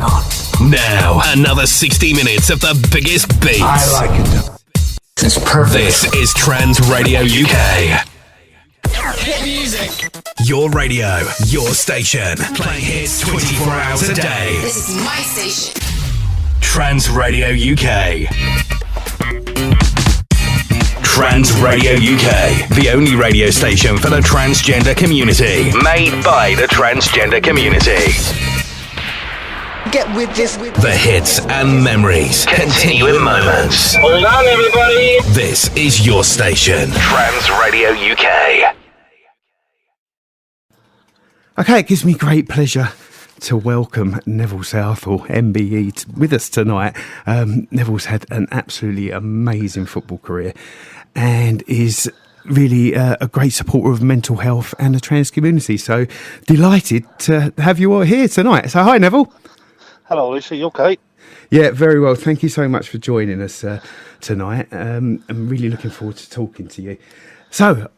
on. Now, another 60 minutes of the biggest beats. I like it. It's perfect. This is Trans Radio UK. Hit music. Your radio, your station. Playing hits 24 hours a day. This is my station. Trans Radio UK. Trans Radio UK, the only radio station for the transgender community. Made by the transgender community. Get with this. The hits and memories continue in moments. Hold on, everybody. This is your station, Trans Radio UK. Okay, it gives me great pleasure to welcome Neville Southall MBE with us tonight. Neville's had an absolutely amazing football career and is really a great supporter of mental health and the trans community. So delighted to have you all here tonight. So hi, Neville. Hello, Lucy. You okay? Yeah, very well. Thank you so much for joining us tonight. I'm really looking forward to talking to you. So,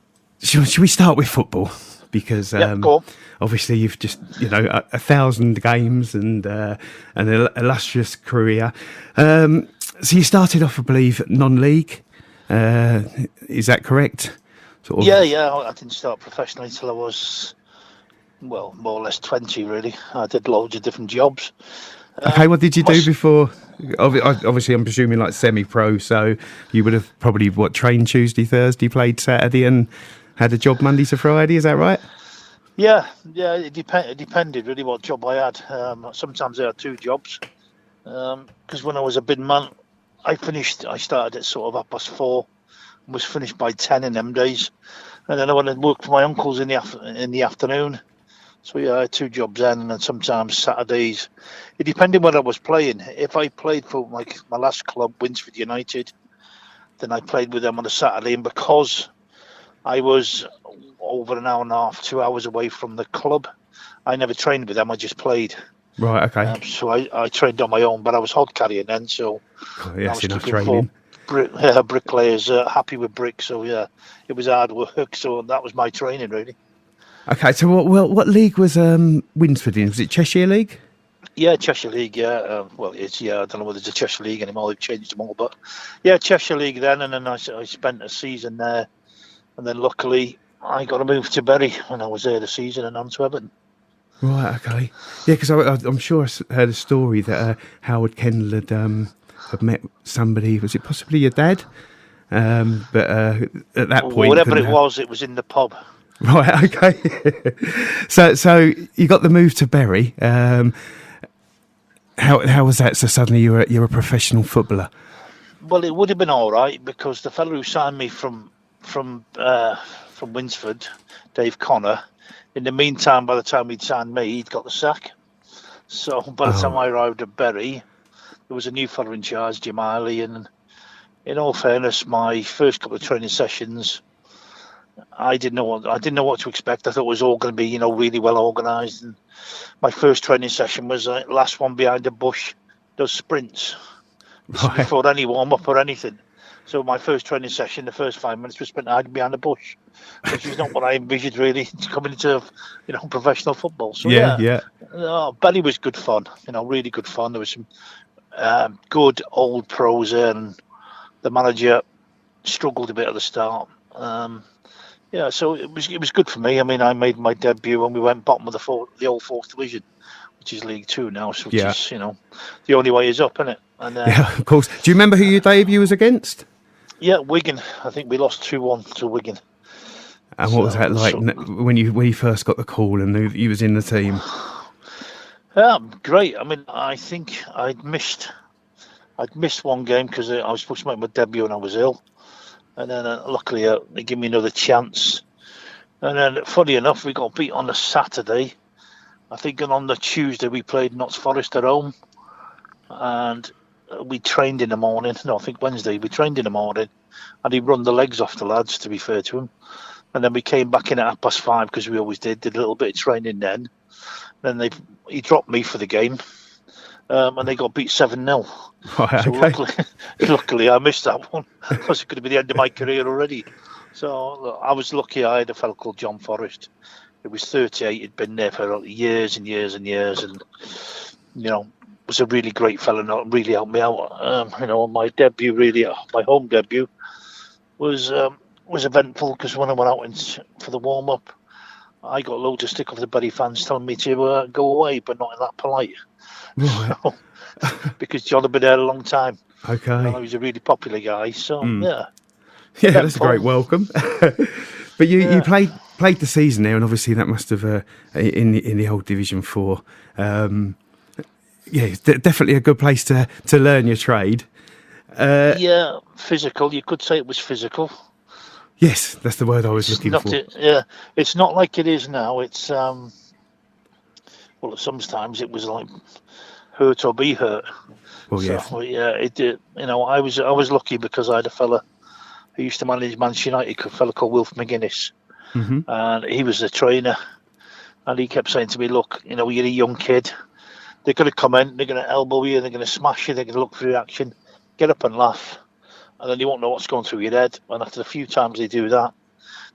should we start with football? Because go on. obviously you've just 1,000 games and an illustrious career. So you started off, I believe, non-league. Is that correct? Sort of. Yeah. I didn't start professionally till I was, more or less 20, really. I did loads of different jobs. Okay, what did you do before? Obviously, I'm presuming like semi-pro, so you would have probably, trained Tuesday, Thursday, played Saturday and had a job Monday to Friday, is that right? Yeah, it depended really what job I had. Sometimes I had two jobs, because when I was a bin man, I started at sort of 4:30 and was finished by 10 in them days. And then I went and worked for my uncles in the afternoon. So yeah, I had two jobs then, and then sometimes Saturdays. It depended when I was playing. If I played for my last club, Winsford United, then I played with them on a Saturday, and because I was over an hour and a half, 2 hours away from the club, I never trained with them, I just played. Right, okay. So I trained on my own, but I was hod carrying then, so yes, I was enough looking training. for bricklayers, happy with bricks, so yeah, it was hard work, so that was my training really. Okay, so what league was Winsford in? Was it Cheshire League? Yeah, Cheshire League, yeah. It's, I don't know whether it's a Cheshire League anymore, they've changed them all, but yeah, Cheshire League then, and then I spent a season there, and then luckily I got to move to Bury when I was there the season and on to Everton. Right, okay. Yeah, because I'm sure I heard a story that Howard Kendall had met somebody, was it possibly your dad? But at that point... Whatever it was in the pub. Right, okay. So you got the move to Bury. How was that? So suddenly you're a professional footballer? Well, it would have been all right because the fellow who signed me from Winsford, Dave Connor, in the meantime, by the time he'd signed me, he'd got the sack. So by the time I arrived at Bury, there was a new fellow in charge, Jim Eiley, and in all fairness, my first couple of training sessions, I didn't know what to expect. I thought it was all going to be, really well organised. And my first training session was last one behind the bush does sprints. Right. Before any warm up or anything. So my first training session, the first 5 minutes was spent hiding behind the bush, which is not what I envisioned really coming into professional football. So yeah. Bury was good fun. Really good fun. There was some good old pros there, and the manager struggled a bit at the start. So it was good for me. I mean, I made my debut when we went bottom of the old fourth division, which is League Two now. So which is the only way is up, isn't it? And yeah, of course. Do you remember who your debut was against? Yeah, Wigan. I think we lost 2-1 to Wigan. And what was that like when you first got the call and knew that you was in the team? Great. I mean, I think I'd missed one game because I was supposed to make my debut and I was ill. And then luckily they gave me another chance. And then, funny enough, we got beat on the Saturday. I think on the Tuesday we played Notts Forest at home. And we trained in the morning. No, I think Wednesday. We trained in the morning. And he run the legs off the lads, to be fair to him. And then we came back in at 5:30 because we always did a little bit of training then. Then he dropped me for the game. And they got beat 7-0. Right, so okay. luckily I missed that one because it could have been the end of my career already. So look, I was lucky. I had a fellow called John Forrest. He was 38. He'd been there for years and years and years, and was a really great fella and really helped me out. My debut, my home debut, was eventful because when I went out for the warm up, I got loads of stick off the Bury fans telling me to go away, but not in that polite. Right. So, because John had been there a long time. Okay. He was a really popular guy. So Yeah, that's a great welcome. But you played the season there, and obviously that must have in the old Division 4. Definitely a good place to learn your trade. Physical. You could say it was physical. Yes, that's the word I was looking for. It's not like it is now. It's sometimes it was like hurt or be hurt. Well, yeah. So, it did. I was lucky because I had a fella who used to manage Manchester United, a fella called Wilf McGuinness, and he was the trainer, and he kept saying to me, "Look, you're a young kid. They're going to come in, they're going to elbow you, they're going to smash you, they're going to look for reaction. Get up and laugh, and then you won't know what's going through your head. And after a few times they do that,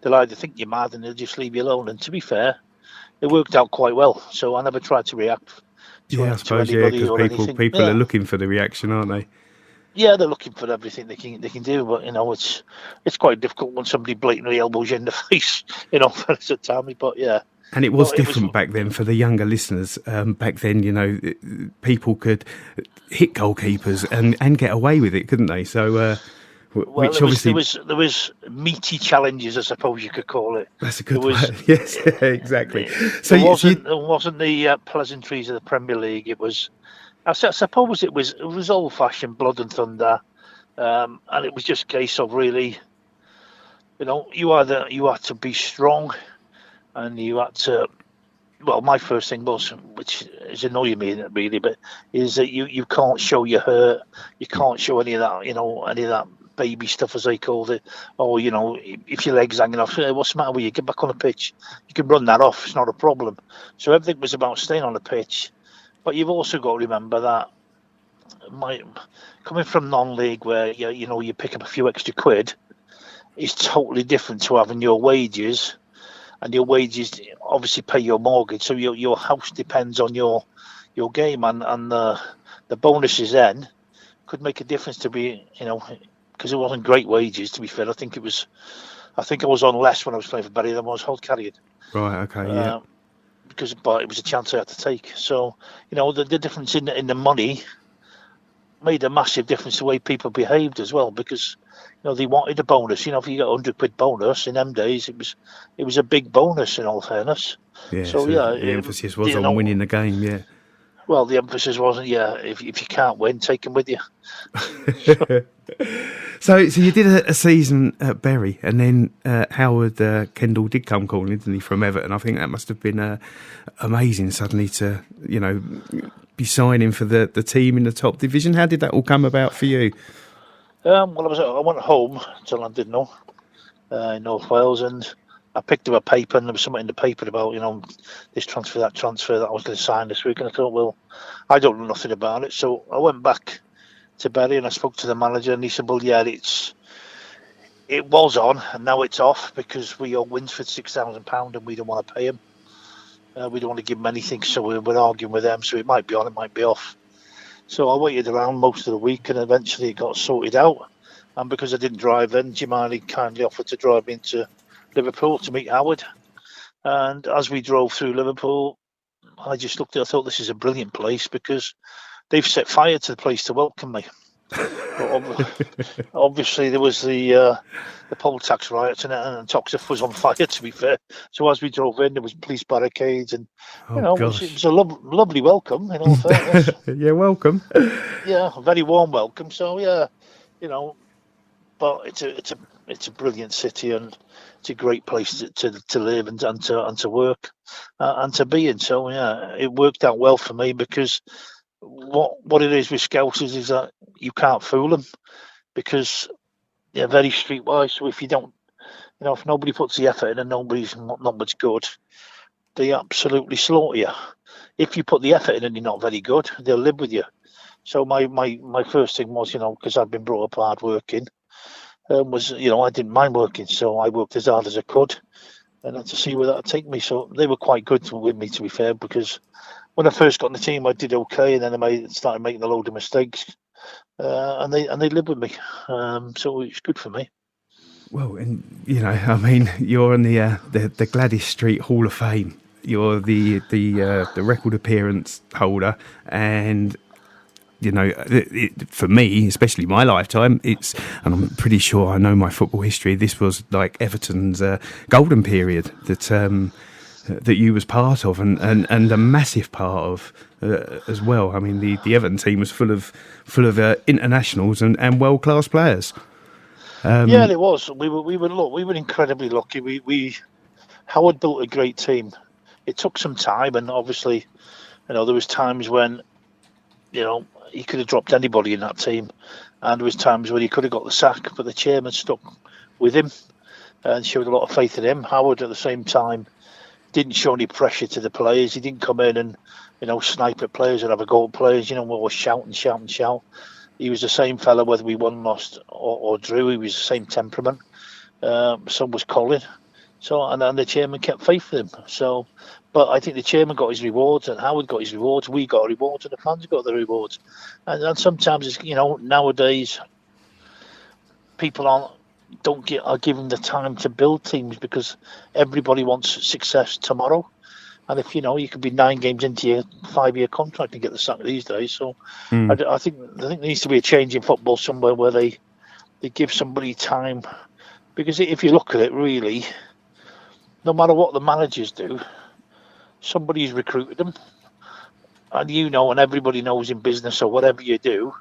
they'll either think you're mad and they'll just leave you alone." And to be fair, it worked out quite well. So I never tried to react to I suppose, anybody because people are looking for the reaction, aren't they? Yeah, they're looking for everything they can do, but it's quite difficult when somebody blatantly elbows you in the face. For a time, but yeah. And it was different back then for the younger listeners. Back then, people could hit goalkeepers and get away with it, couldn't they? So, there was meaty challenges, I suppose you could call it. That's a good word. Yes, exactly. So it wasn't the pleasantries of the Premier League. It was, I suppose, it was old-fashioned blood and thunder, and it was just a case of really, you had to be strong. And you had to, my first thing was, which is annoying me really, but is that you can't show your hurt, you can't show any of that, any of that baby stuff as they called it. Or, if your leg's hanging off, what's the matter with you? Get back on the pitch. You can run that off, it's not a problem. So everything was about staying on the pitch. But you've also got to remember that coming from non-league where, you pick up a few extra quid, is totally different to having your wages. And your wages obviously pay your mortgage, so your house depends on your game, and the bonuses then could make a difference to be, because it wasn't great wages. To be fair, I think I was on less when I was playing for Bury than I was hold carrying. Right. Okay. Yeah. But it was a chance I had to take. So the difference in the money made a massive difference the way people behaved as well, because they wanted a bonus. If you got £100 bonus in them days, it was a big bonus in all fairness. Yeah. So the emphasis was on winning the game. Yeah. Well, the emphasis wasn't. Yeah, if you can't win, take them with you. So you did a season at Bury, and then Howard Kendall did come calling, didn't he, from Everton? I think that must have been amazing suddenly to be signing for the team in the top division. How did that all come about for you? I went home to Llandudno in North Wales, and I picked up a paper, and there was something in the paper about this transfer, that I was going to sign this week, and I thought, well, I don't know nothing about it, so I went back to Bury and I spoke to the manager, and he said, well, yeah, it was on, and now it's off because we owe Winsford £6,000 and we don't want to pay him. We don't want to give him anything, so we're arguing with them, so it might be on, it might be off. So I waited around most of the week, and eventually it got sorted out. And because I didn't drive then, Jimali kindly offered to drive me into Liverpool to meet Howard. And as we drove through Liverpool, I just looked at it, I thought, this is a brilliant place because they've set fire to the place to welcome me. Obviously, there was the poll tax riots and Toxteth was on fire, to be fair. So as we drove in, there was police barricades, and it was a lovely welcome, in all fairness. Yeah, welcome. Yeah, a very warm welcome. So yeah, but it's a brilliant city, and it's a great place to live and to work and to be in. So yeah, it worked out well for me because what it is with Scousers is that you can't fool them because they're very streetwise. So if you don't, if nobody puts the effort in and nobody's not much good, they absolutely slaughter you. If you put the effort in and you're not very good, they'll live with you. So my first thing was, because I'd been brought up hard working, was, I didn't mind working, so I worked as hard as I could and had to see where that would take me. So they were quite good with me, to be fair, because when I first got in the team, I did okay, and then started making a load of mistakes, and they lived with me. So it's good for me. Well, and I mean, you're on the Gladys Street Hall of Fame. You're the record appearance holder, and for me, especially my lifetime, and I'm pretty sure I know my football history. This was like Everton's golden period that you was part of, and a massive part of as well. I mean, the Everton team was full of internationals and world class players. Yeah, it was. We were incredibly lucky. Howard built a great team. It took some time, and obviously, there was times when, he could have dropped anybody in that team, and there was times when he could have got the sack, but the chairman stuck with him and showed a lot of faith in him. Howard, at the same time, didn't show any pressure to the players. He didn't come in and, snipe at players or have a go at players. Always shout and shout and shout. He was the same fella whether we won, lost, or drew. He was the same temperament. So was Colin. So and the chairman kept faith in him. So, but I think the chairman got his rewards, and Howard got his rewards. We got rewards, and the fans got their rewards. And sometimes it's, nowadays people are given the time to build teams because everybody wants success tomorrow. And if you could be 9 games into your 5-year contract and get the sack these days. So I think there needs to be a change in football somewhere where they give somebody time, because if you look at it, really, no matter what the managers do, somebody's recruited them, and and everybody knows in business or whatever you do,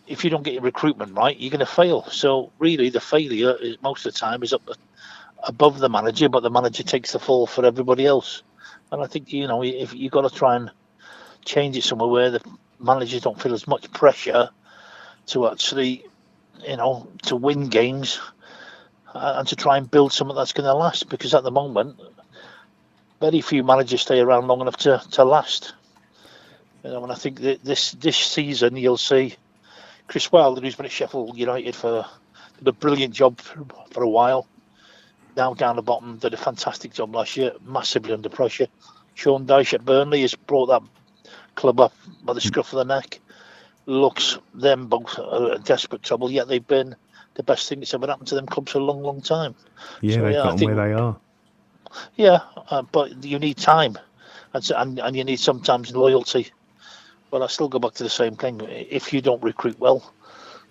if you don't get your recruitment right, you're going to fail. So really, the failure is most of the time is above the manager, but the manager takes the fall for everybody else. And I think if you've got to try and change it somewhere where the managers don't feel as much pressure to actually, to win games and to try and build something that's going to last. Because at the moment, very few managers stay around long enough to last. And I think that this season you'll see Chris Wilder, who's been at Sheffield United did a brilliant job for a while. Now down the bottom, did a fantastic job last year, massively under pressure. Sean Dyche at Burnley has brought that club up by the scruff of the neck. Looks them both are in desperate trouble, yet they've been the best thing that's ever happened to them clubs for a long, long time. Yeah, they've got them where they are. Yeah, but you need time, and you need sometimes loyalty. But I still go back to the same thing. If you don't recruit well,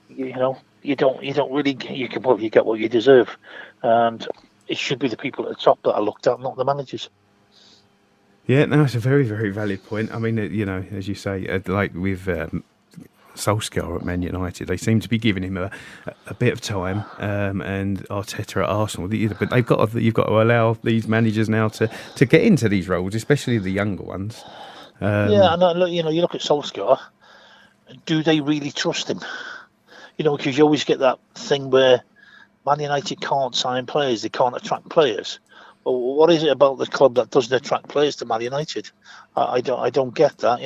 you don't really you get what you deserve, and it should be the people at the top that are looked at, not the managers. Yeah, no, it's a very, very valid point. I mean, as you say, like with Solskjaer at Man United, they seem to be giving him a bit of time, and Arteta at Arsenal. But you've got to allow these managers now to get into these roles, especially the younger ones. Yeah, and you look at Solskjaer. Do they really trust him? Because you always get that thing where Man United can't sign players, they can't attract players. Well, what is it about the club that doesn't attract players to Man United? I don't get that.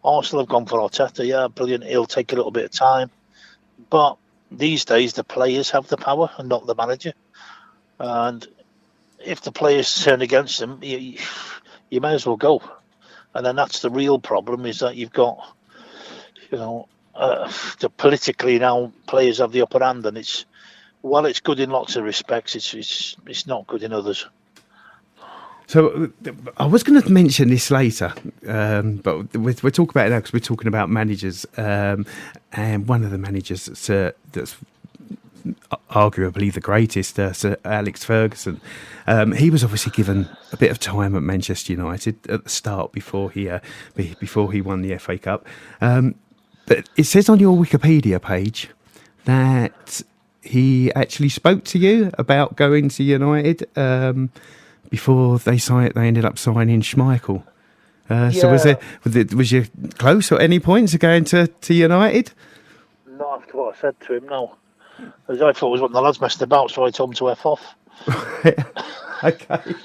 Arsenal have gone for Arteta. Yeah, brilliant. It'll take a little bit of time, but these days the players have the power and not the manager. And if the players turn against them, you may as well go. And then that's the real problem, is that you've got, politically now players have the upper hand, and it's good in lots of respects, it's not good in others. So I was going to mention this later, but we're talking about it now because we're talking about managers, and one of the managers that's arguably the greatest, Sir Alex Ferguson. He was obviously given a bit of time at Manchester United at the start before he won the FA Cup. But it says on your Wikipedia page that he actually spoke to you about going to United before they ended up signing Schmeichel. So was you close at any point to going to United? Not after what I said to him, no. As I thought it was what the lads messed about, so I told him to F off. Okay.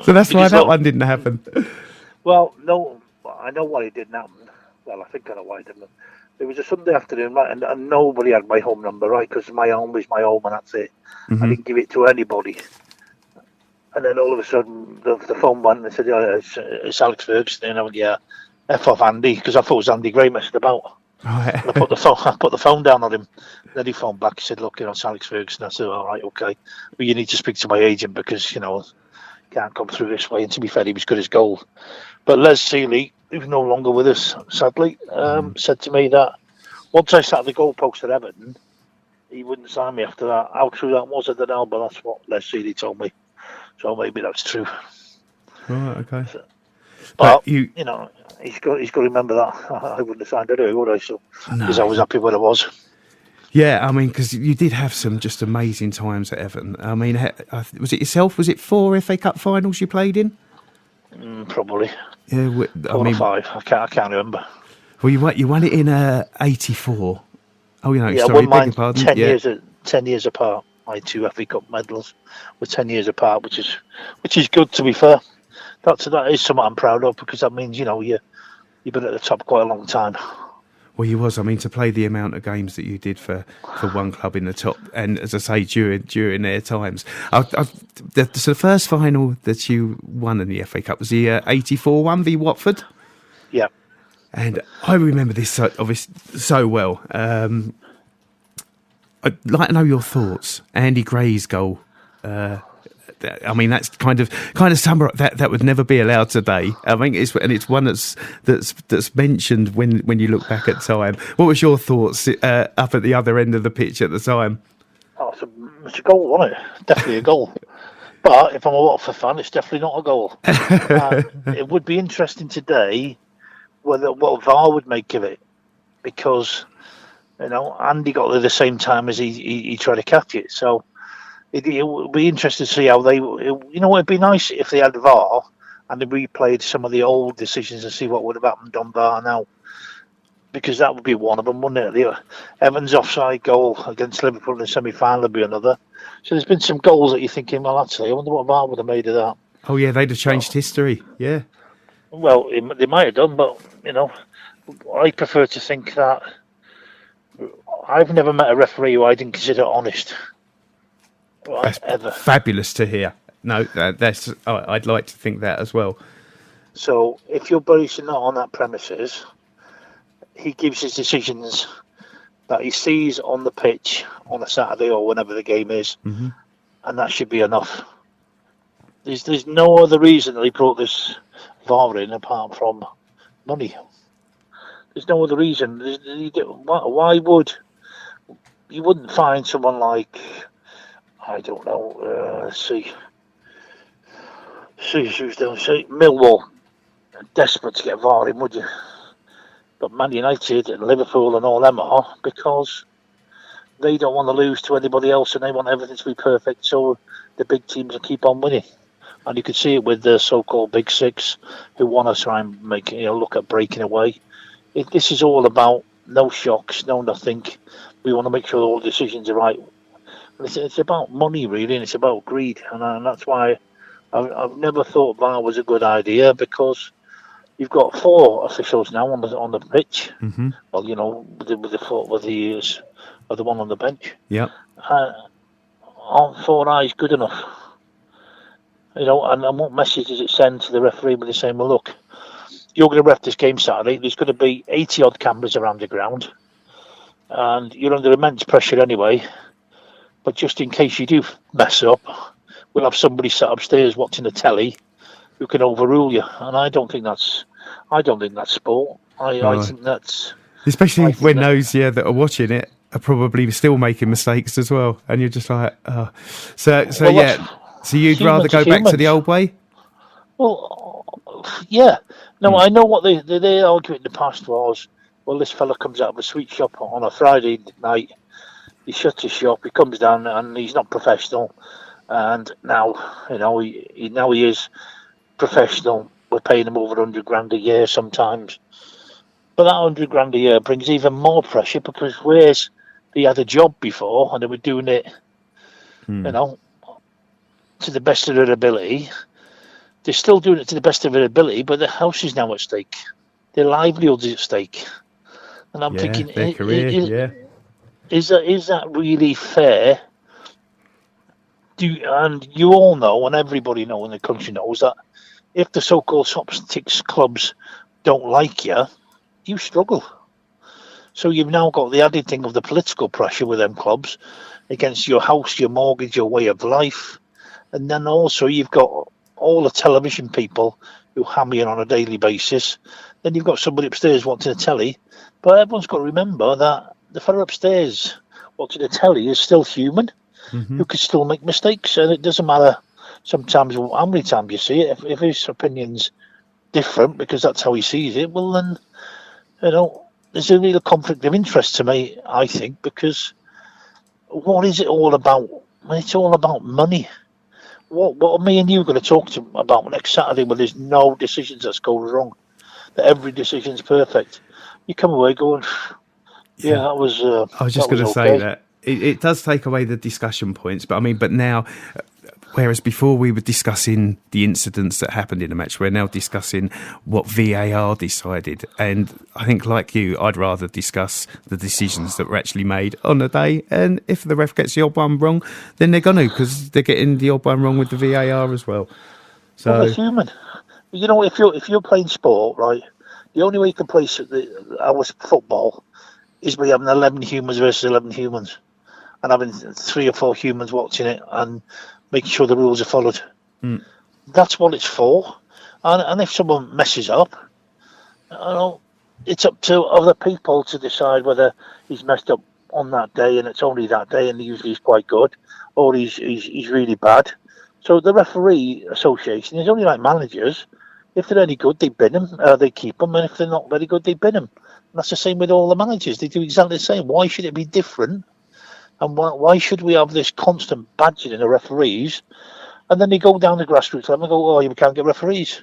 So that's why that one didn't happen. Well, no, I know why it didn't happen. Well, I think I know why it didn't. It was a Sunday afternoon, right, and nobody had my home number, right, because my home was my home, and that's it. Mm-hmm. I didn't give it to anybody. And then all of a sudden, the phone went and they said, "Yeah, it's Alex Ferguson." And I went, "Yeah, F off Andy," because I thought it was Andy Gray messing about. Right. And I put the phone down on him. Then he phoned back. He said, "Look, it's Alex Ferguson." I said, "All right, okay, but you need to speak to my agent because can't come through this way." And to be fair, he was good as gold. But Les Seeley, who's no longer with us, sadly, said to me that once I sat at the goalpost at Everton, he wouldn't sign me after that. How true that was, I don't know, but that's what Les Seeley told me. So maybe that's true. Right, okay. But he's got to remember that I wouldn't have signed anyway, would I? So because I was happy where I was. Yeah, I mean, because you did have some just amazing times at Everton. I mean, was it yourself? Was it 4 FA Cup finals you played in? Probably. Yeah, 4 or 5. I can't remember. Well, you won it in '84. Oh, Yeah, sorry, I won mine pardon. 10 years apart. My 2 FA Cup medals were 10 years apart, which is good, to be fair. That is something I'm proud of, because that means you've been at the top quite a long time. Well, you was. I mean, to play the amount of games that you did for one club in the top, and as I say, during their times. So the first final that you won in the FA Cup was the '84 one v Watford. Yeah. And I remember this so well. I'd like to know your thoughts. Andy Gray's goal. I mean, that's kind of summer that would never be allowed today. I mean, it's one that's mentioned when you look back at time. What was your thoughts up at the other end of the pitch at the time? Oh, it's a goal, wasn't it? Definitely a goal. But if I'm a Watford fan, it's definitely not a goal. It would be interesting today what VAR would make of it, because Andy got there the same time as he tried to catch it. So it would be interesting to see how they. It'd be nice if they had VAR and they replayed some of the old decisions and see what would have happened on VAR now, because that would be one of them, wouldn't it? The Evans offside goal against Liverpool in the semi-final would be another. So there's been some goals that you're thinking, well, actually, I wonder what VAR would have made of that. Oh yeah, they'd have changed history. Yeah. Well, they might have done, but I prefer to think that. I've never met a referee who I didn't consider honest. That's ever. Fabulous to hear. No, that's. I'd like to think that as well. So if you're basing that on that premises, he gives his decisions that he sees on the pitch on a Saturday or whenever the game is, and that should be enough. There's no other reason that he brought this VAR in apart from money. There's no other reason. Why would you wouldn't find someone like, I don't know, let's see who's down, Millwall, desperate to get VAR in, would you? But Man United and Liverpool and all them are, because they don't want to lose to anybody else and they want everything to be perfect, so the big teams will keep on winning. And you could see it with the so-called Big Six, who want to try and make look at breaking away. This is all about no shocks, no nothing. We want to make sure all the decisions are right. It's about money, really, and it's about greed. And that's why I've never thought VAR was a good idea, because you've got 4 officials now on the pitch. Mm-hmm. Well, with the other one on the bench. Yeah. Aren't 4 eyes good enough? And what message does it send to the referee when they're saying, well, look, you're going to ref this game Saturday, there's going to be 80 odd cameras around the ground, and you're under immense pressure anyway, but just in case you do mess up, we'll have somebody sat upstairs watching the telly who can overrule you. And I don't think that's sport. I think that's, especially when those that are watching it are probably still making mistakes as well, and you're just like, oh. So you'd rather go back to the old way? Well, yeah. No, I know what they argument in the past was, well, this fella comes out of a sweet shop on a Friday night, he shuts his shop, he comes down and he's not professional, and now he is professional. We're paying him over 100 grand a year sometimes, but that 100 grand a year brings even more pressure, because whereas they had a job before and they were doing it, to the best of their ability. They're still doing it to the best of their ability, but their house is now at stake. Their livelihood is at stake. And I'm thinking, their career, is that really fair And you all know, and everybody knows in the country knows that if the so-called top six clubs don't like you, you struggle. So you've now got the added thing of the political pressure with them clubs against your house, your mortgage, your way of life. And then also you've got all the television people who hammer you on a daily basis. Then you've got somebody upstairs watching the telly. But everyone's got to remember that the fellow upstairs watching the telly is still human, who could still make mistakes. And it doesn't matter sometimes how many times you see it. If his opinion's different because that's how he sees it, well then, there's a real conflict of interest to me, I think, because what is it all about? It's all about money. What are me and you going to talk to about next Saturday when there's no decisions that's going wrong? That every decision's perfect. You come away going, yeah, that was. I was just going to say that it does take away the discussion points, but now, whereas before we were discussing the incidents that happened in the match, we're now discussing what VAR decided. And I think, like you, I'd rather discuss the decisions that were actually made on the day. And if the ref gets the odd one wrong, then they're going to, because they're getting the odd one wrong with the VAR as well. So they're human. If you're playing sport, right, the only way you can play our football is by having 11 humans versus 11 humans, and having 3 or 4 humans watching it and making sure the rules are followed. That's what it's for. And if someone messes up, it's up to other people to decide whether he's messed up on that day, and it's only that day, and usually he's quite good, or he's really bad. So the referee association is only like managers. If they're any good, they bin them, they keep them, and if they're not very good, they bin them. And that's the same with all the managers. They do exactly the same. Why should it be different? And why should we have this constant badgering of referees? And then they go down the grassroots level and go, oh, you can't get referees.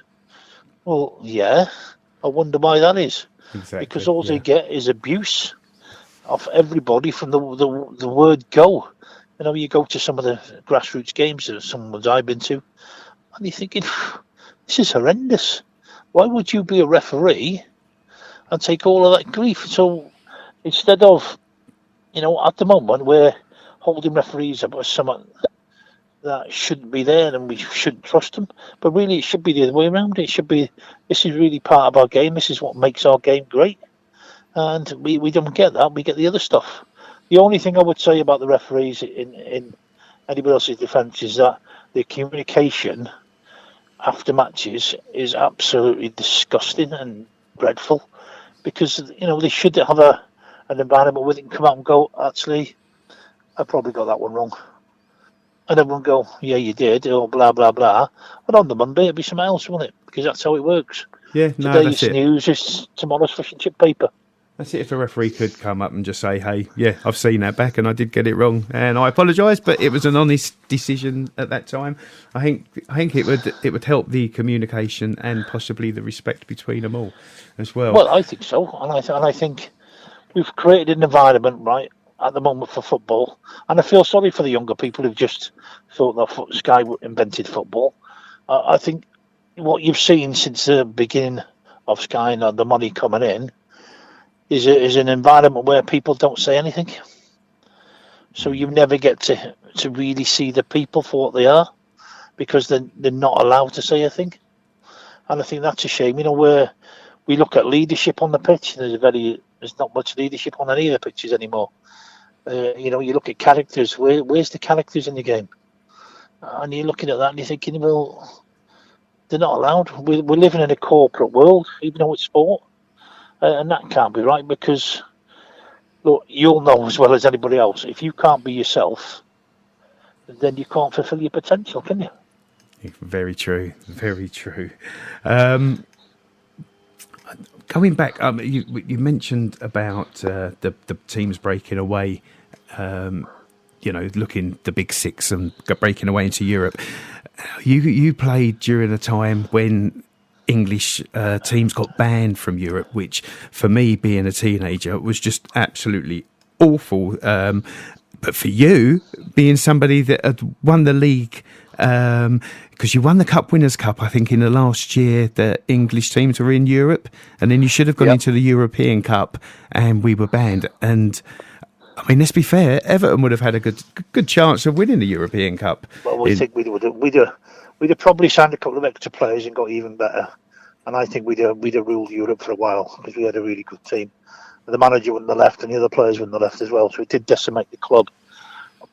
Well, yeah, I wonder why that is. Exactly, because all they get is abuse of everybody from the word go. You go to some of the grassroots games, some ones I've been to, and you're thinking, this is horrendous. Why would you be a referee and take all of that grief? So instead of, at the moment we're holding referees up as someone that shouldn't be there and we shouldn't trust them, but really it should be the other way around. It should be, this is really part of our game. This is what makes our game great. And we don't get that. We get the other stuff. The only thing I would say about the referees in anybody else's defence is that the communication after matches is absolutely disgusting and dreadful, because they should have an environment where they can come out and go, actually, I probably got that one wrong, and everyone go, yeah, you did, or blah blah blah. But on the Monday it'd be something else, wouldn't it? Because that's how it works. Yeah, today's that's it. News is tomorrow's fish and chip paper. That's it. If a referee could come up and just say, hey, yeah, I've seen that back and I did get it wrong and I apologise, but it was an honest decision at that time. I think it would help the communication and possibly the respect between them all as well. Well, I think so. And I think we've created an environment, right, at the moment for football. And I feel sorry for the younger people who've just thought that Sky invented football. I think what you've seen since the beginning of Sky and the money coming in is an environment where people don't say anything. So you never get to really see the people for what they are, because they're not allowed to say a thing. And I think that's a shame. Where we look at leadership on the pitch, there's not much leadership on any of the pitches anymore. You look at characters. Where's the characters in the game? And you're looking at that and you're thinking, well, they're not allowed. We're living in a corporate world, even though it's sport. And that can't be right, because, look, you'll know as well as anybody else, if you can't be yourself, then you can't fulfil your potential, can you? Very true. Very true. Going back, you mentioned about the teams breaking away, looking the Big Six and breaking away into Europe. You played during a time when English teams got banned from Europe, which for me, being a teenager, was just absolutely awful. But for you, being somebody that had won the league, because you won the Cup Winners' Cup, I think, in the last year that English teams were in Europe, and then you should have gone into the European Cup, and we were banned. And I mean, let's be fair. Everton would have had a good chance of winning the European Cup. Well, we think we'd have probably signed a couple of extra players and got even better. And I think we'd have ruled Europe for a while because we had a really good team. The manager wouldn't have left and the other players wouldn't have left as well. So it did decimate the club.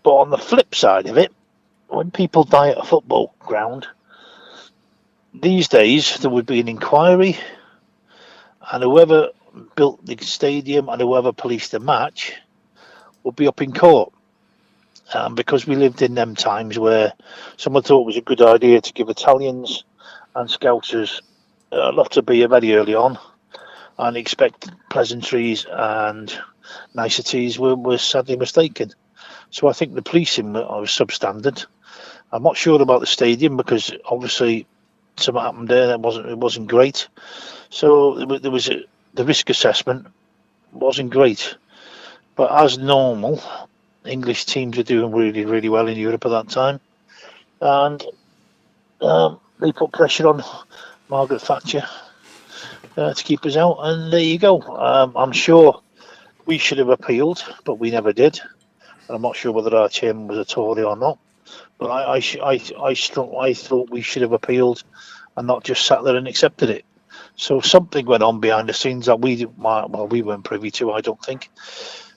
But on the flip side of it, when people die at a football ground, these days there would be an inquiry, and whoever built the stadium and whoever policed the match would be up in court. Because we lived in them times where someone thought it was a good idea to give Italians and Scousers a lot of beer very early on and expect pleasantries and niceties were sadly mistaken. So I think the policing was substandard. I'm not sure about the stadium because obviously something happened there that wasn't great. So the risk assessment wasn't great. But as normal, English teams were doing really, really well in Europe at that time. And they put pressure on Margaret Thatcher to keep us out. And there you go. I'm sure we should have appealed, but we never did. And I'm not sure whether our chairman was a Tory or not. But I thought we should have appealed and not just sat there and accepted it. So something went on behind the scenes that we weren't privy to, I don't think.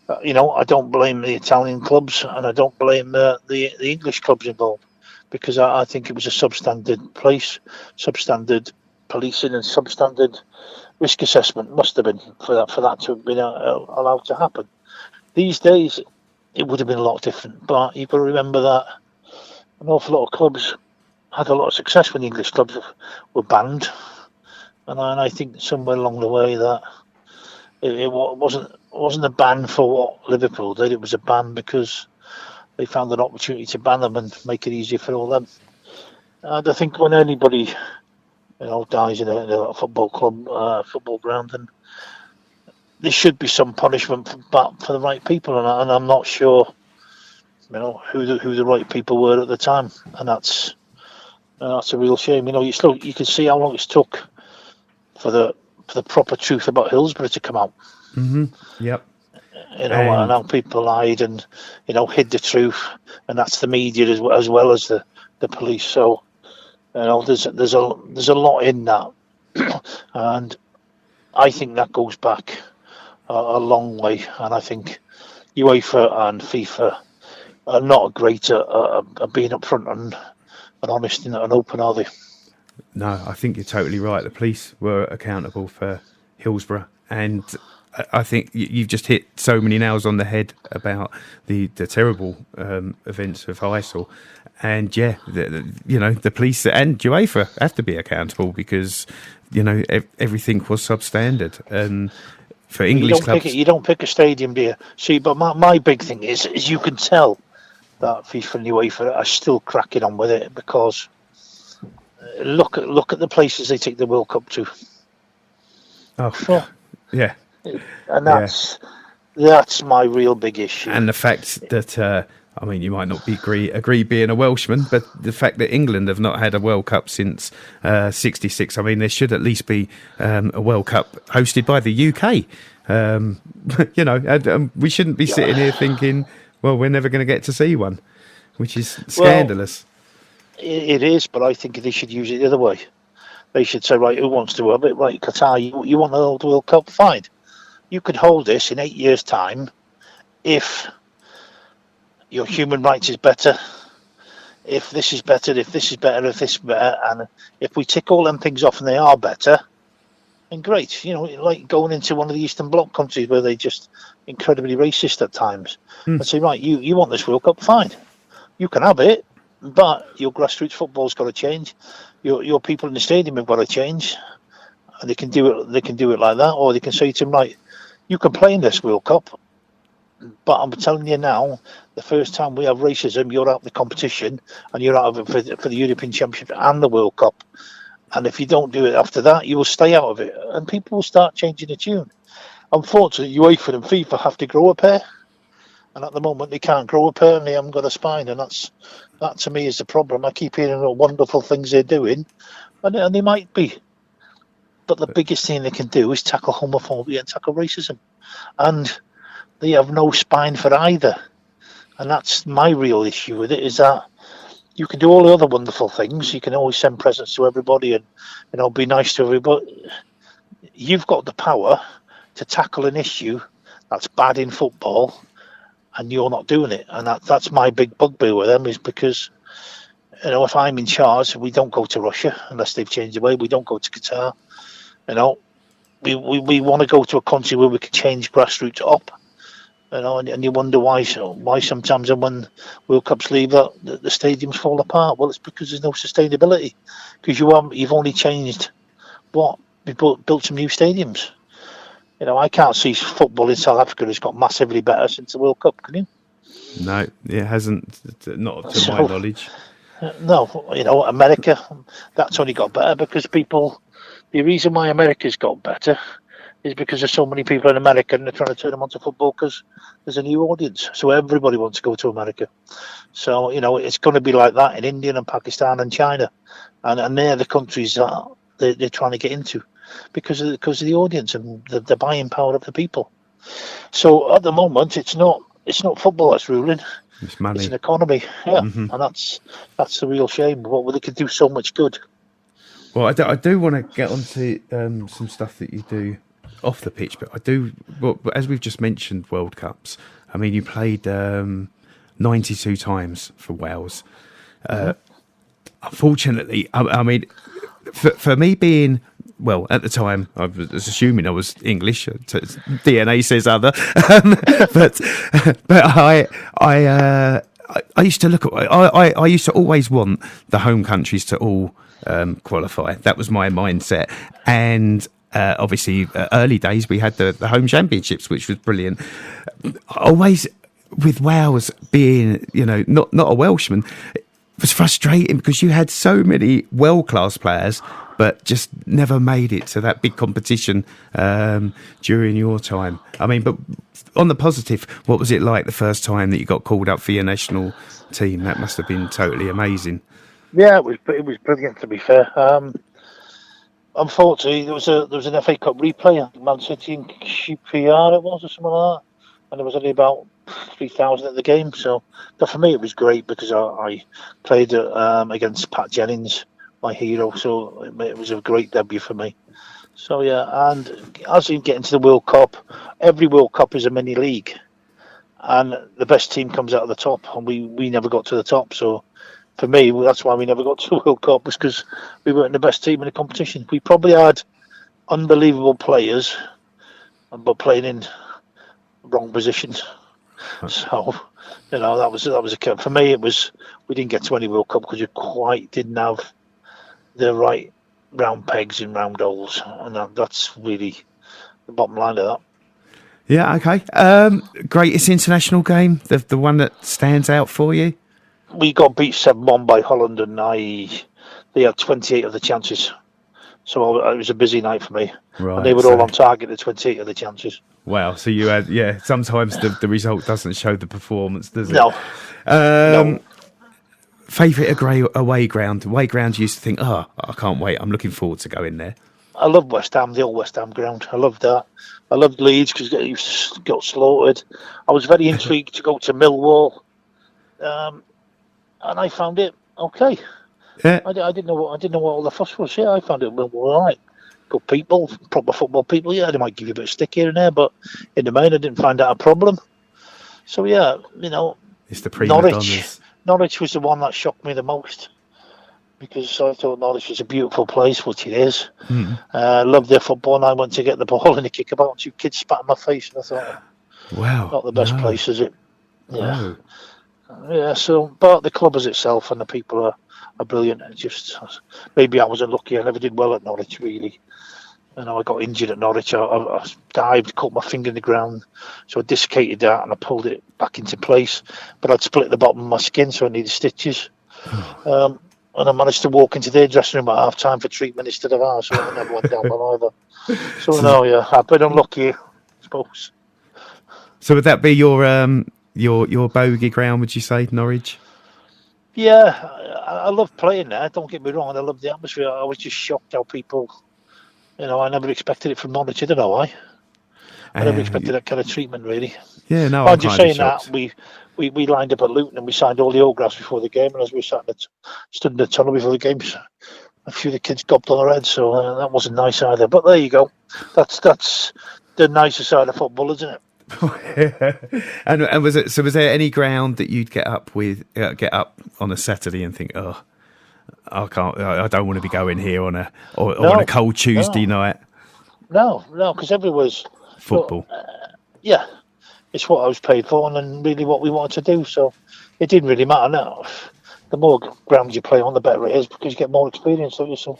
I don't blame the Italian clubs and I don't blame the English clubs involved because I think it was a substandard place, substandard policing and substandard risk assessment must have been for that to have been allowed to happen. These days, it would have been a lot different, but you've got to remember that an awful lot of clubs had a lot of success when the English clubs were banned, and I think somewhere along the way that it wasn't a ban for what Liverpool did. It was a ban because they found an opportunity to ban them and make it easier for all them. And I think when anybody dies in a football club, football ground, and there should be some punishment for the right people, and I'm not sure, who the right people were at the time, and that's a real shame. You can see how long it's took for the proper truth about Hillsborough to come out. Mm-hmm. Yep. And how people lied and hid the truth, and that's the media as well as the police. So there's a lot in that, and I think that goes back a long way. And I think UEFA and FIFA are not great at being upfront and honest and open, are they? No, I think you're totally right. The police were accountable for Hillsborough, and I think you've just hit so many nails on the head about the terrible events of Heysel. And the police and UEFA have to be accountable because everything was substandard. And for English clubs, you don't pick a stadium, do you? See, but my big thing is you can tell that FIFA and UEFA are still cracking on with it because look at the places they take the World Cup to. Oh, yeah. And that's my real big issue. And the fact that you might not agree being a Welshman, but the fact that England have not had a World Cup since '66. There should at least be a World Cup hosted by the UK. We shouldn't be sitting here thinking, well, we're never going to get to see one, which is scandalous. Well, it is, but I think they should use it the other way. They should say, right, who wants to have it? Right, Qatar, you want to hold the World Cup? Fine. You could hold this in 8 years' time if your human rights is better, if this is better, if this is better, if this is better, and if we tick all them things off and they are better, then great. Like going into one of the Eastern Bloc countries where they're just incredibly racist at times. And say, right, you want this World Cup? Fine. You can have it, but your grassroots football's got to change. Your people in the stadium have got to change, and they can do it. They can do it like that, or they can say to them, right, you can play in this World Cup, but I'm telling you now, the first time we have racism, you're out of the competition, and you're out of it for the European Championship and the World Cup. And if you don't do it after that, you will stay out of it, and people will start changing the tune. Unfortunately, UEFA and FIFA have to grow a pair, and at the moment they can't grow a pair, and they haven't got a spine, and that to me is the problem. I keep hearing the wonderful things they're doing, and they might be. But the biggest thing they can do is tackle homophobia and tackle racism. And they have no spine for either. And that's my real issue with it, is that you can do all the other wonderful things. You can always send presents to everybody and, be nice to everybody. You've got the power to tackle an issue that's bad in football, and you're not doing it. And that's my big bugbear with them, is because, if I'm in charge, we don't go to Russia unless they've changed the way. We don't go to Qatar. We want to go to a country where we can change grassroots up. And you wonder why sometimes when World Cups leave, the stadiums fall apart. Well, it's because there's no sustainability. Because you've only changed we built some new stadiums. I can't see football in South Africa has got massively better since the World Cup. Can you? No, it hasn't. Not to my knowledge. No, America, that's only got better because people. The reason why America's got better is because there's so many people in America and they're trying to turn them onto football because there's a new audience. So everybody wants to go to America. So, it's going to be like that in India and Pakistan and China. And they're the countries that they're trying to get into because of the audience and the buying power of the people. So at the moment, it's not football that's ruling. It's money. It's an economy. Yeah. Mm-hmm. And that's the real shame. But they could do so much good. Well, I do want to get onto some stuff that you do off the pitch, but I do. Well, as we've just mentioned, World Cups. I mean, you played 92 times for Wales. Unfortunately, I mean, for me being at the time, I was assuming I was English. DNA says other, but I used to look at. I used to always want the home countries to all qualify. That was my mindset, and. Obviously, early days we had the home championships, which was brilliant. Always with Wales being, not a Welshman, it was frustrating because you had so many world-class players, but just never made it to that big competition during your time. I mean, but on the positive, what was it like the first time that you got called up for your national team? That must have been totally amazing. Yeah, it was brilliant, to be fair. Unfortunately, there was an FA Cup replay, Man City and QPR it was, or something like that, and there was only about 3,000 at the game. So, but for me, it was great because I played against Pat Jennings, my hero. So it was a great debut for me. So yeah, and as you get into the World Cup, every World Cup is a mini league, and the best team comes out of the top, and we never got to the top. So. For me, that's why we never got to the World Cup, was because we weren't the best team in the competition. We probably had unbelievable players, but playing in wrong positions. So, that was a for me. It was we didn't get to any World Cup because we quite didn't have the right round pegs in round holes, and that's really the bottom line of that. Yeah. Okay. Greatest international game, the one that stands out for you. We got beat 7-1 by Holland, and they had 28 of the chances. So it was a busy night for me. Right, and they were all on target at 28 of the chances. Wow. So you had, sometimes the result doesn't show the performance, does it? No. No. Favourite away ground? Away ground, you used to think, I can't wait. I'm looking forward to going there. I love West Ham, the old West Ham ground. I loved that. I loved Leeds because you got slaughtered. I was very intrigued to go to Millwall. And I found it okay. Yeah. I didn't know what all the fuss was. Yeah, I found it all right. Good people, proper football people. Yeah, they might give you a bit of stick here and there, but in the main, I didn't find that a problem. So yeah, it's the prima donnas. Norwich was the one that shocked me the most because I thought Norwich was a beautiful place, which it is. Loved their football, and I went to get the ball in the kickabout, and 2 kids spat in my face, and I thought, wow, not the best place, is it? Yeah. No. Yeah, so but the club as itself and the people are brilliant. Just maybe I wasn't lucky. I never did well at Norwich, really. I got injured at Norwich. I dived, caught my finger in the ground, so I dislocated that and I pulled it back into place. But I'd split the bottom of my skin, so I needed stitches. And I managed to walk into their dressing room at half time for treatment instead of ours, so I never went down well either. So no, yeah, I've been unlucky, I suppose. So would that be your bogey ground, would you say, Norwich? Yeah, I love playing there, don't get me wrong, I love the atmosphere. I was just shocked how people, I never expected it from Norwich, I don't know why. I never expected that kind of treatment, really. Yeah, no, I'm I'm just kind of saying that shocked. we lined up at Luton and we signed all the autographs before the game, and as we stood in the tunnel before the game, a few of the kids gobbed on their heads, so that wasn't nice either. But there you go. That's the nicer side of football, isn't it? And was it? So was there any ground that you'd get up on a Saturday and think, oh, I can't, I don't want to be going here on on a cold Tuesday night? No, because everywhere's Football. Yeah, it's what I was paid for, and then really what we wanted to do. So it didn't really matter now. The more grounds you play on, the better it is, because you get more experience, don't you? So,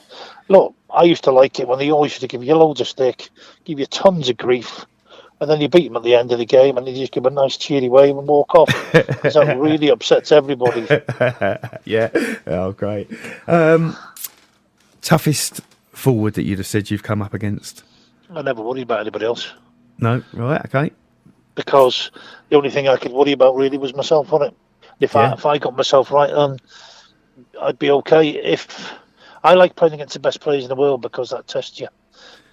look, I used to like it when they always used to give you loads of stick, give you tons of grief, and then you beat them at the end of the game, and they just give a nice cheery wave and walk off. Because that really upsets everybody. Yeah. Oh, great. Toughest forward that you'd have said you've come up against? I never worried about anybody else, No. Right. Okay. because the only thing I could worry about really was myself on it. If I got myself right, then I'd be okay. If I like playing against the best players in the world, because that tests you.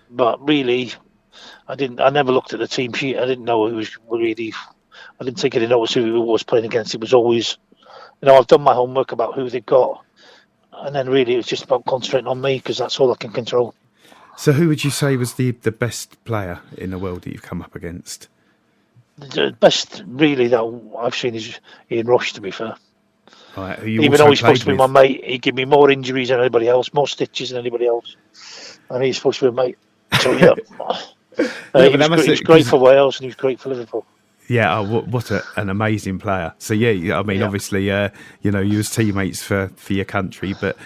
But really, I never looked at the team sheet. I didn't know who was really. I didn't think I didn't know who was playing against. It was always, I've done my homework about who they got, and then really it was just about concentrating on me, because that's all I can control. So who would you say was the best player in the world that you've come up against? The best really that I've seen is Ian Rush, to be fair. Right, who you Even also though he's played supposed to be with? my mate, he gave me more injuries than anybody else, more stitches than anybody else, and he's supposed to be a mate. So yeah, he was great for Wales, and he was great for Liverpool. Yeah, what an amazing player. So yeah, I mean, obviously, you was teammates for your country, but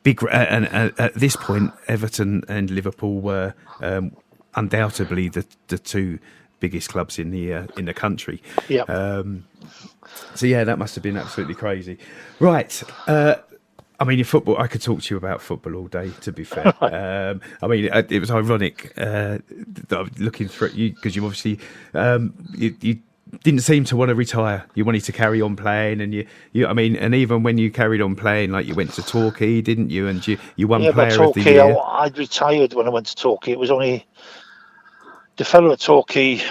big. And at this point, Everton and Liverpool were undoubtedly the two biggest clubs in the country. Yeah. So yeah, that must have been absolutely crazy. Right. I mean, in football, I could talk to you about football all day, to be fair. I mean, it was ironic that I'm looking through you, because you obviously, you didn't seem to want to retire. You wanted to carry on playing, and I mean, and even when you carried on playing, like you went to Torquay, didn't you? And you won Player of the Year. I'd retired when I went to Torquay. It was only the fellow at Torquay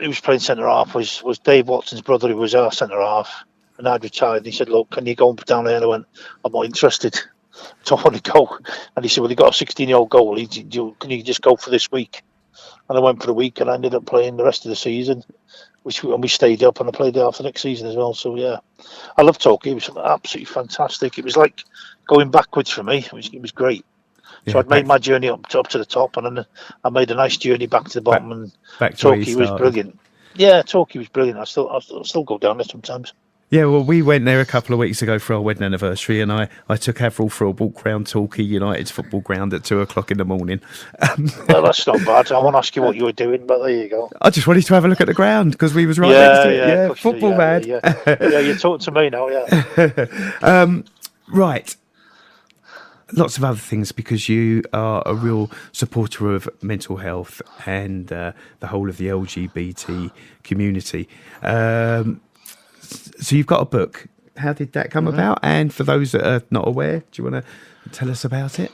who was playing centre half was Dave Watson's brother, who was our centre half. And I'd retired, and he said, "Look, can you go down there?" And I went, "I'm not interested. I don't want to go." And he said, "Well, you got a 16-year-old goalie. Can you just go for this week?" And I went for a week, and I ended up playing the rest of the season, and we stayed up, and I played there after the next season as well. So yeah, I love Torquay. It was absolutely fantastic. It was like going backwards for me. It was great. So I'd made my journey up to the top, and then I made a nice journey back to the bottom. And Torquay was brilliant. Yeah, Torquay was brilliant. I still go down there sometimes. Yeah, well, we went there a couple of weeks ago for our wedding anniversary, and I took Avril for a walk round Torquay United's football ground at 2:00 in the morning. Well, that's not bad. I won't ask you what you were doing, but there you go. I just wanted to have a look at the ground, because we was right next to it. Yeah, football man. Yeah, you're talking to me now, yeah. Right. Lots of other things, because you are a real supporter of mental health and the whole of the LGBT community. So you've got a book. How did that come about? And for those that are not aware, do you want to tell us about it?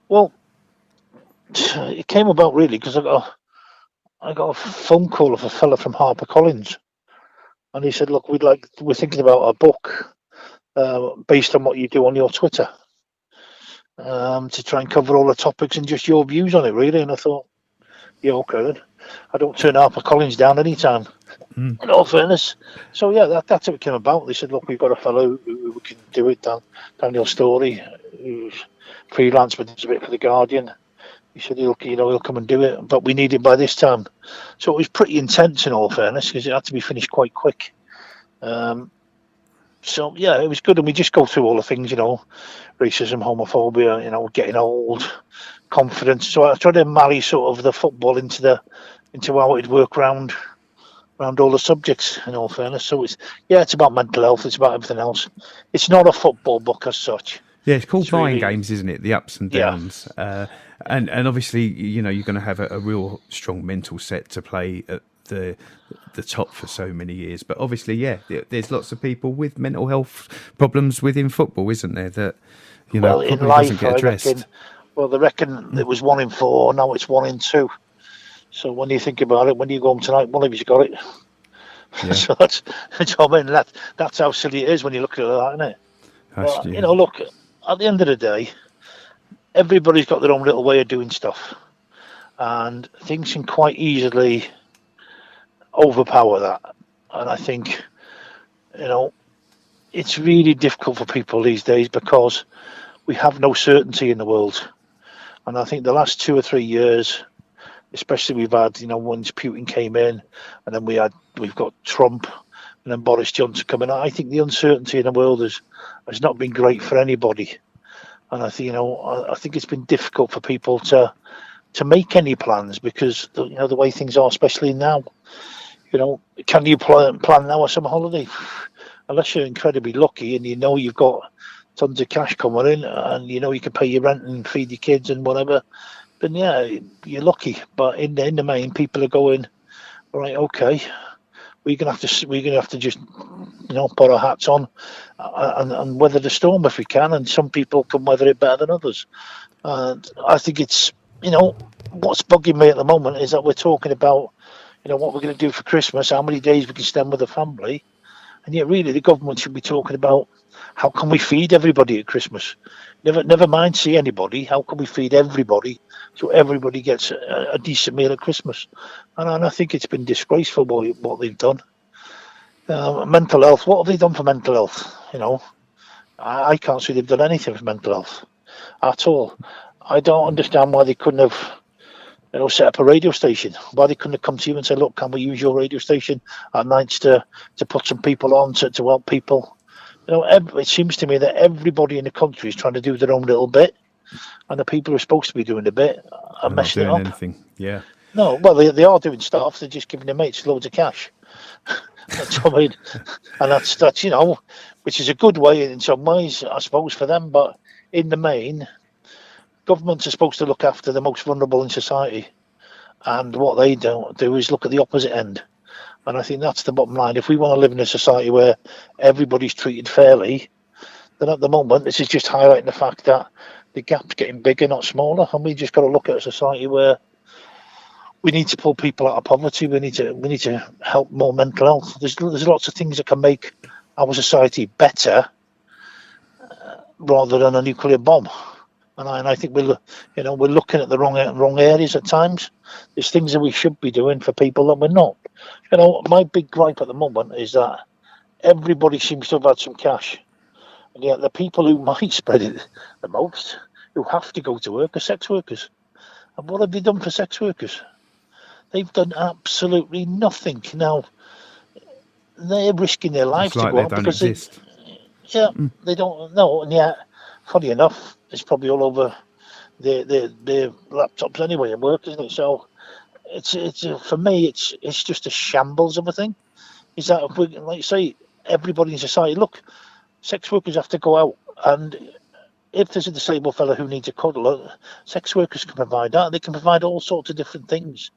Well, it came about really because I got a phone call of a fella from HarperCollins, and he said, "Look, we're thinking about a book based on what you do on your Twitter, to try and cover all the topics and just your views on it, really." And I thought, yeah, okay then. I don't turn HarperCollins down anytime. In all fairness. So yeah, that's how it came about. They said, "Look, we've got a fellow who can do it, Daniel Storey, who's freelance but does a bit for the Guardian." He said, he'll come and do it, but we need it by this time. So it was pretty intense, in all fairness, because it had to be finished quite quick. So yeah, it was good, and we just go through all the things, racism, homophobia, getting old, confidence. So I tried to marry sort of the football into how it'd work around all the subjects, in all fairness. So it's about mental health, it's about everything else. It's not a football book as such. Yeah, it's called Mind Games, isn't it? The ups and downs. Yeah. And obviously, you're going to have a real strong mental set to play at the top for so many years. But obviously, there's lots of people with mental health problems within football, isn't there? That probably in life, doesn't get addressed. They reckon it was 1 in 4, now it's 1 in 2. So when you think about it, when you go home tonight, one of you's got it. Yeah. So that's what I mean. That's how silly it is when you look at that, isn't it? But, Yeah. you know, look, at the end of the day, everybody's got their own little way of doing stuff, and things can quite easily overpower that. And I think, you know, it's really difficult for people these days because we have no certainty in the world. And I think the last 2 or 3 years, especially we've had, you know, once Putin came in, and then we've got Trump, and then Boris Johnson coming. I think the uncertainty in the world has not been great for anybody. And I think, you know, I think it's been difficult for people to make any plans because, you know, the way things are, especially now. You know, can you plan now a summer holiday? Unless you're incredibly lucky and you know you've got tons of cash coming in and you know you can pay your rent and feed your kids and whatever, then yeah, you're lucky. But in the main, people are going, right, okay, we're gonna have to just, you know, put our hats on and weather the storm if we can. And some people can weather it better than others. And I think it's, you know, what's bugging me at the moment is that we're talking about, you know, what we're going to do for Christmas, how many days we can spend with the family. And yet really the government should be talking about how can we feed everybody at Christmas. Never mind see anybody, how can we feed everybody so everybody gets a decent meal at Christmas. And I think it's been disgraceful what they've done. Mental health, what have they done for mental health? You know, I can't see they've done anything for mental health at all. I don't understand why they couldn't have, you know, set up a radio station. Why they couldn't have come to you and say, look, can we use your radio station at nights to put some people on to help people? You know, it seems to me that everybody in the country is trying to do their own little bit, and the people who are supposed to be doing the bit are messing it up. Anything. Yeah. No, well, they are doing stuff. They're just giving their mates loads of cash. That's what I mean. And that's you know, which is a good way in some ways, I suppose, for them. But in the main, governments are supposed to look after the most vulnerable in society, and what they don't do is look at the opposite end. And I think that's the bottom line. If we want to live in a society where everybody's treated fairly, then at the moment this is just highlighting the fact that the gap's getting bigger, not smaller. And we just got to look at a society where we need to pull people out of poverty. We need to help more mental health. There's lots of things that can make our society better rather than a nuclear bomb. And I think we're looking at the wrong areas at times. There's things that we should be doing for people that we're not. You know, my big gripe at the moment is that everybody seems to have had some cash, and yet the people who might spread it the most, who have to go to work, are sex workers. And what have they done for sex workers? They've done absolutely nothing. Now they're risking their lives to go out because they don't know. And yet, funny enough, it's probably all over their laptops anyway at work, isn't it? So it's for me, it's just a shambles of a thing. Is that if we, like you say, everybody in society, look, sex workers have to go out, and if there's a disabled fella who needs a cuddle, sex workers can provide that. They can provide all sorts of different things.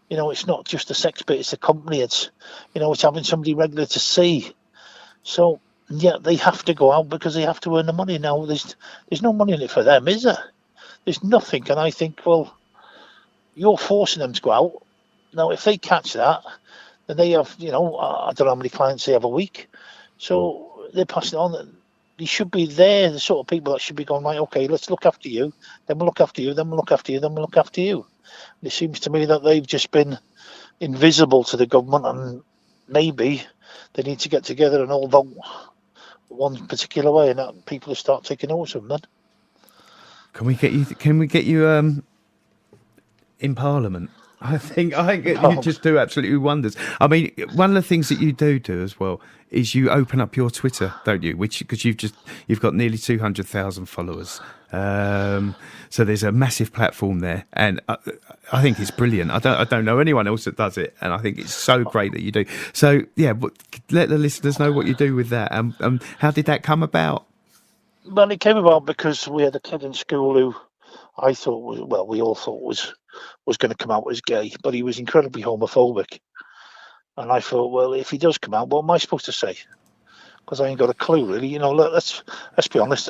You know, it's not just the sex bit; it's the company. It's, you know, it's having somebody regular to see. So yeah, they have to go out because they have to earn the money. Now there's no money in it for them, is there? There's nothing. And I think, well, you're forcing them to go out. Now, if they catch that, then they have, you know, I don't know how many clients they have a week. So they're passing it on. They should be there, the sort of people that should be going, right, okay, let's look after you, then we'll look after you, then we'll look after you, then we'll look after you. And it seems to me that they've just been invisible to the government, and maybe they need to get together and all vote one particular way, and that people will start taking notice of them then. Can we get you in Parliament? I think you just do absolutely wonders. I mean, one of the things that you do as well is you open up your Twitter, don't you? Because you've got nearly 200,000 followers. So there's a massive platform there, and I think it's brilliant. I don't know anyone else that does it, and I think it's so great that you do. So yeah, but let the listeners know what you do with that. How did that come about? Well, it came about because we had a kid in school who I thought we all thought was going to come out as gay, but he was incredibly homophobic. And I thought, well, if he does come out, what am I supposed to say? Because I ain't got a clue, really. You know, let's be honest.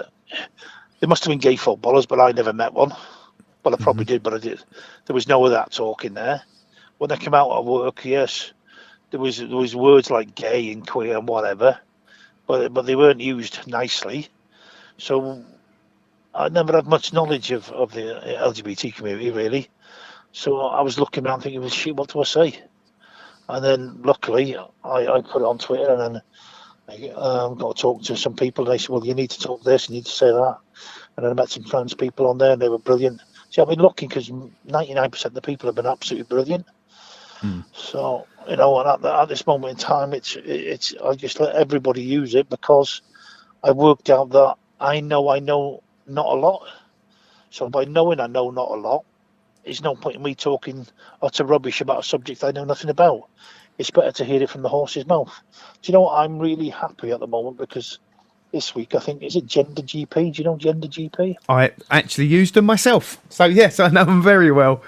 There must have been gay footballers, but I never met one. Well, I probably did, but I did. There was no of that talk in there. when I came out of work, yes, there was words like gay and queer and whatever, but they weren't used nicely. So I never had much knowledge of the LGBT community really. So I was looking around thinking, well, shit, what do I say? And then luckily I put it on Twitter, and then I got to talk to some people, and they said, well, you need to talk this, you need to say that. And then I met some trans people on there, and they were brilliant. See, I've been looking because 99% of the people have been absolutely brilliant. So, and at this moment in time, it's I just let everybody use it, because I worked out that I know not a lot. So by knowing I know not a lot, there's no point in me talking utter rubbish about a subject I know nothing about. It's better to hear it from the horse's mouth. Do you know what? I'm really happy at the moment, because this week, I think, is it Gender GP? Do you know Gender GP? I actually used them myself. So, yes, I know them very well.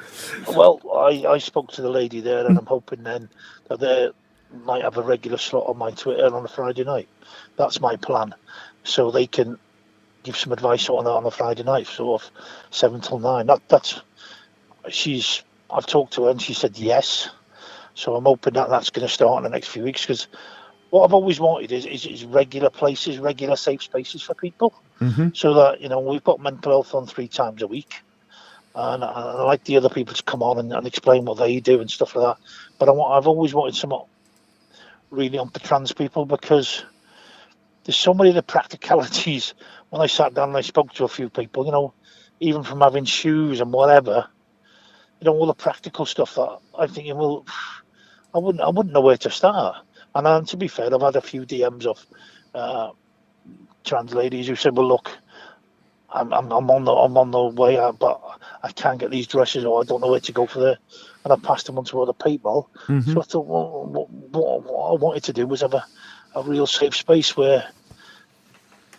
Well, I spoke to the lady there, and I'm hoping then that they might have a regular slot on my Twitter on a Friday night. That's my plan. So they can give some advice on a Friday night, sort of 7 till 9. I've talked to her, and she said yes. So I'm hoping that that's going to start in the next few weeks, because what I've always wanted is regular places, regular safe spaces for people. So that, we've got mental health on 3 times a week. And I like the other people to come on and explain what they do and stuff like that. But I've always wanted something really on for trans people, because there's so many of the practicalities. When I sat down and I spoke to a few people, even from having shoes and whatever, all the practical stuff that I'm thinking, well, I wouldn't know where to start. And to be fair, I've had a few DMs of trans ladies who said, well, look, I'm on the way out, but I can't get these dresses, or I don't know where to go for the. And I passed them on to other people. So I thought, well, what I wanted to do was have a real safe space where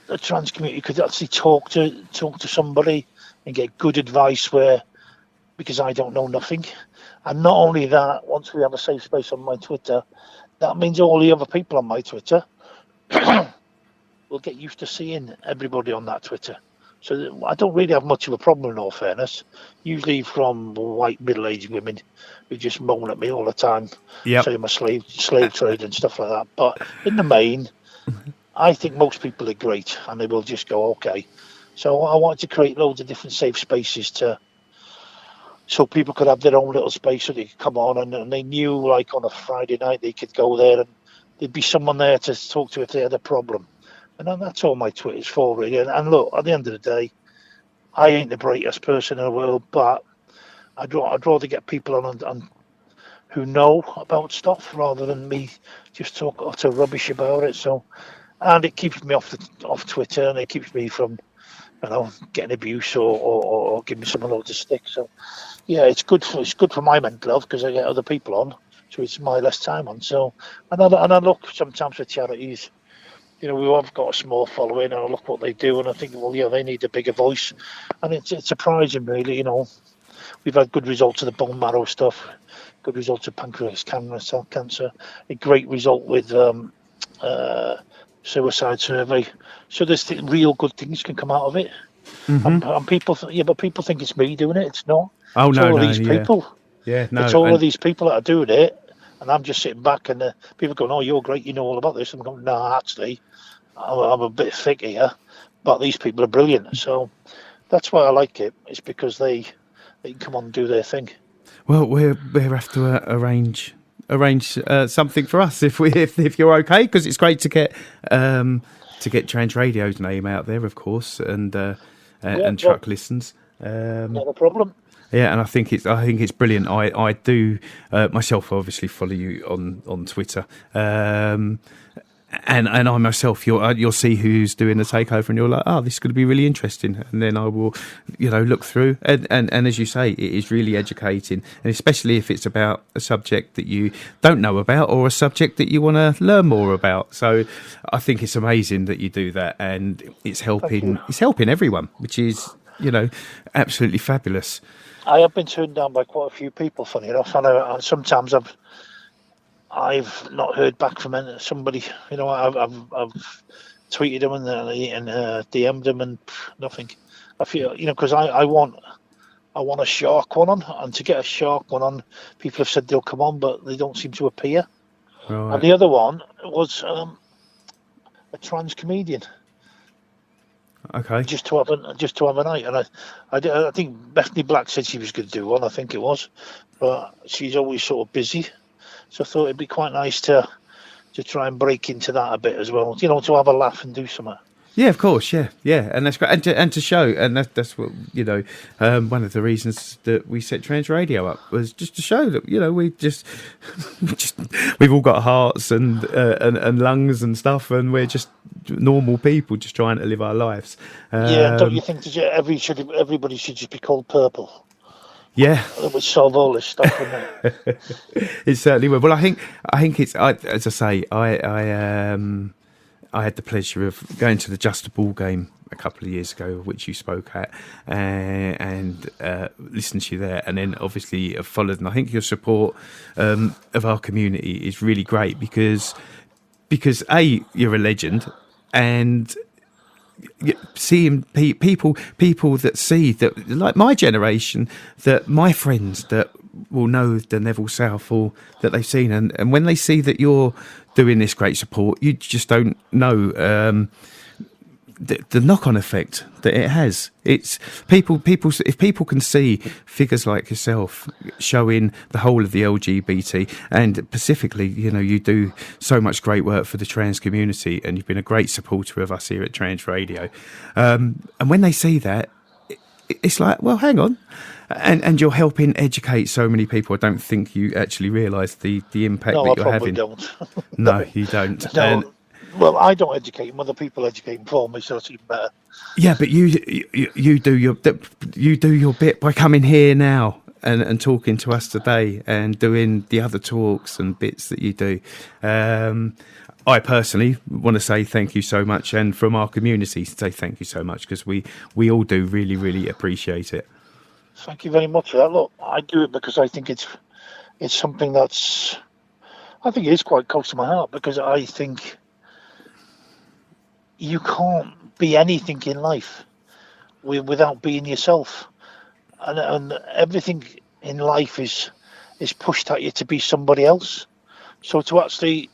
the trans community could actually talk to somebody and get good advice, because I don't know nothing. And not only that, once we have a safe space on my Twitter, that means all the other people on my Twitter will get used to seeing everybody on that Twitter. So I don't really have much of a problem, in all fairness. Usually from white middle-aged women who just moan at me all the time, saying I'm a slave trade and stuff like that. But in the main, I think most people are great, and they will just go, okay. So I wanted to create loads of different safe spaces so people could have their own little space, so they could come on, and they knew, like on a Friday night, they could go there and there'd be someone there to talk to if they had a problem. And that's all my Twitter's for, really. And look, at the end of the day, I ain't the brightest person in the world, but I'd rather get people on who know about stuff, rather than me just talk utter rubbish about it. So, and it keeps me off Twitter, and it keeps me from, getting abuse or giving someone loads of stick. So, yeah, it's good for my mental health, because I get other people on, so it's my less time on. So, and I look sometimes for charities. We have got a small following, and I look what they do, and I think, well, yeah, they need a bigger voice. And it's surprising, really. We've had good results of the bone marrow stuff, good results of pancreas cancer, a great result with suicide survey. So there's real good things can come out of it. And people, but people think it's me doing it. It's not. Oh, it's no, all no, these people. Yeah, no. It's all of these people that are doing it. And I'm just sitting back, and people going, "Oh, you're great. You know all about this." I'm going, "No, actually, I'm a bit thick here, but these people are brilliant." So that's why I like it. It's because they can come on and do their thing. Well, we'll have to arrange something for us if you're okay, because it's great to get Trans Radio's name out there, of course, and Chuck listens. Not a problem. Yeah, and I think it's brilliant. I do myself obviously follow you on Twitter, and I myself, you'll see who's doing the takeover, and you're like, oh, this is going to be really interesting, and then I will, look through, and as you say, it is really educating, and especially if it's about a subject that you don't know about, or a subject that you want to learn more about. So I think it's amazing that you do that, and it's helping everyone, which is absolutely fabulous. I have been turned down by quite a few people, funny enough, and sometimes I've not heard back from somebody. I've tweeted them and DM'd them and nothing. I feel, because I want I want a shark one on, and to get a shark one on, people have said they'll come on, but they don't seem to appear. Right. And the other one was a trans comedian. Okay. Just to have a night, and I think Bethany Black said she was going to do one. I think it was, but she's always sort of busy, so I thought it'd be quite nice to try and break into that a bit as well. You know, to have a laugh and do something. Yeah, of course, yeah, and that's great, and to show, and that's what one of the reasons that we set Trans Radio up was just to show that we've all got hearts and lungs and stuff, and we're just normal people just trying to live our lives. Don't you think that everybody should just be called Purple? Yeah, That would solve all this stuff, wouldn't it? it certainly would. Well, I think it's as I say, I had the pleasure of going to the Just a Ball game a couple of years ago, which you spoke at, and listened to you there, and then obviously have followed. And I think your support of our community is really great because A, you're a legend, and seeing people that see that, like my generation, that my friends that will know the Neville Southall that they've seen, and when they see that you're doing this great support, you just don't know the knock-on effect that it has. It's people. If people can see figures like yourself showing the whole of the LGBT, and specifically, you do so much great work for the trans community, and you've been a great supporter of us here at Trans Radio. And when they see that, it's like, well, hang on. And you're helping educate so many people. I don't think you actually realise the impact that you're having. No, I probably don't. No, you don't. No, well, I don't educate them. Other people educate them for me, so it's even better. Yeah, but you do your bit by coming here now and talking to us today and doing the other talks and bits that you do. I personally want to say thank you so much, and from our community say thank you so much, because we all do really, really appreciate it. Thank you very much for that. Look, I do it because I think it's something I think it is quite close to my heart, because I think you can't be anything in life without being yourself, and everything in life is pushed at you to be somebody else. So to actually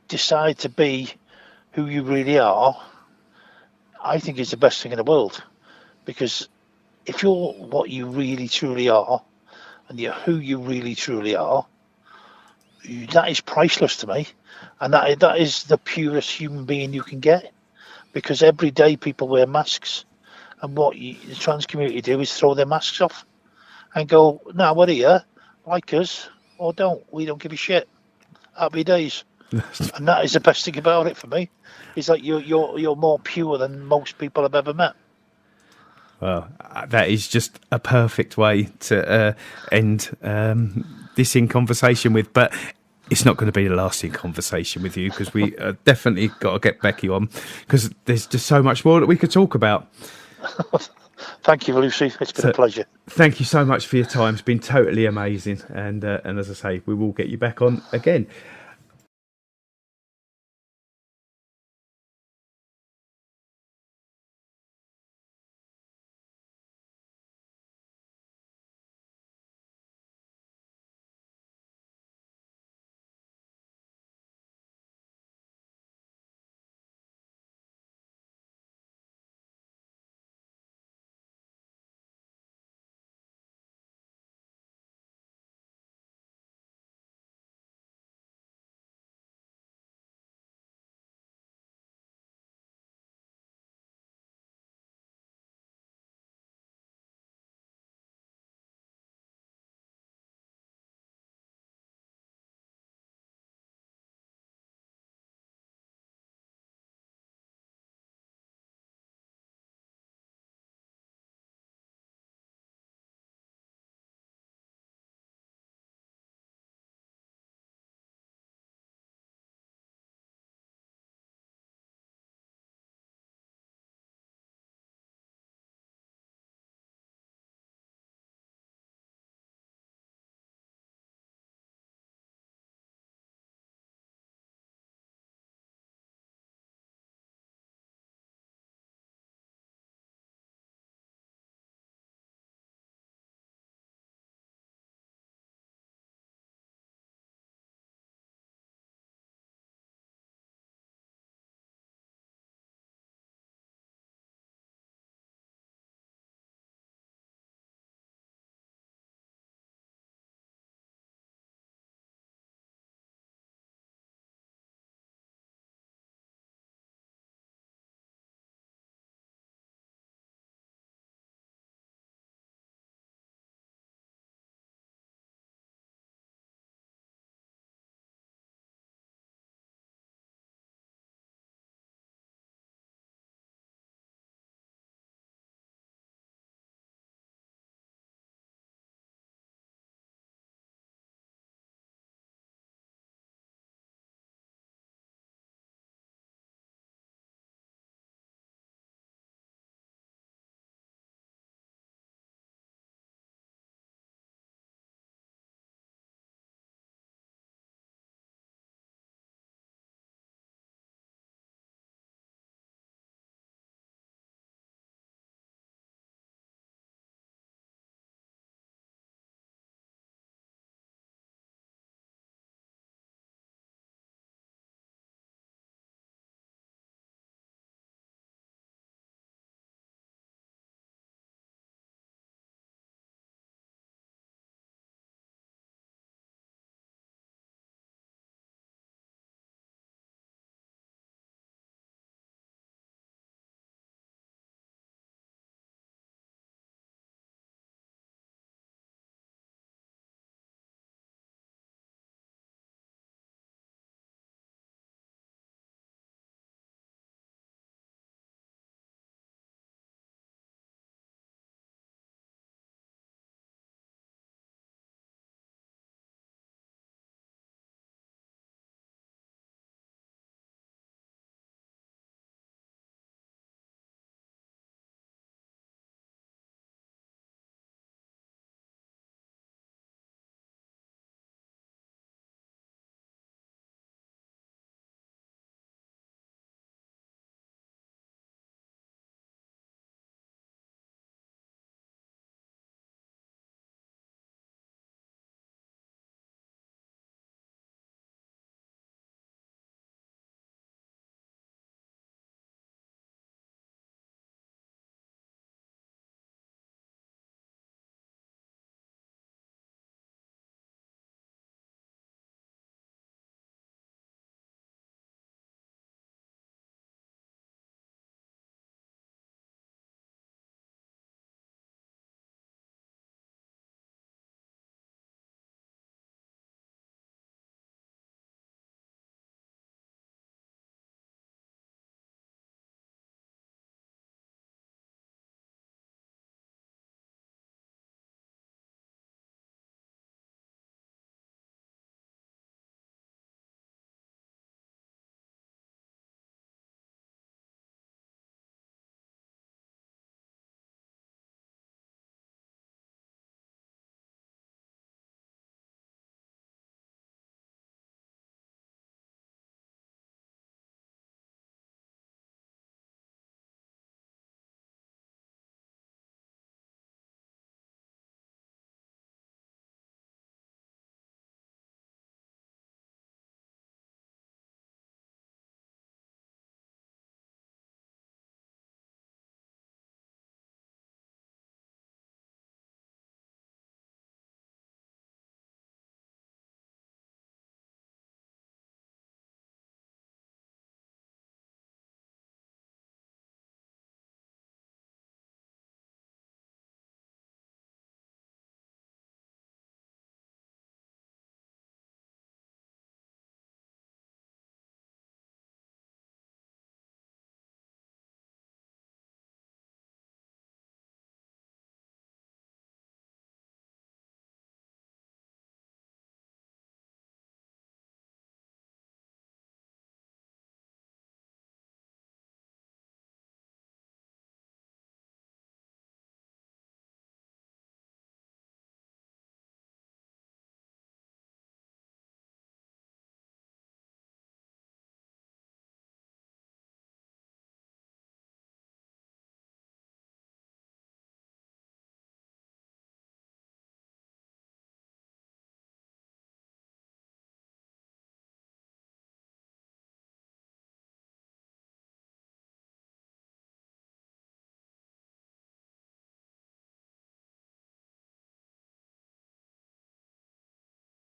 decide to be who you really are, I think is the best thing in the world, because if you're what you really truly are, and you're who you really truly are, that is priceless to me, and that is the purest human being you can get. Because every day people wear masks, and what the trans community do is throw their masks off and go, "No, we're here, like us or don't. We don't give a shit. Happy days." And that is the best thing about it for me. Is like you're more pure than most people I've ever met. Well, that is just a perfect way to end this in conversation with, but it's not going to be the lasting conversation with you, because we definitely got to get Becky on, because there's just so much more that we could talk about. Thank you, Lucy. It's been a pleasure. Thank you so much for your time. It's been totally amazing. And as I say, we will get you back on again.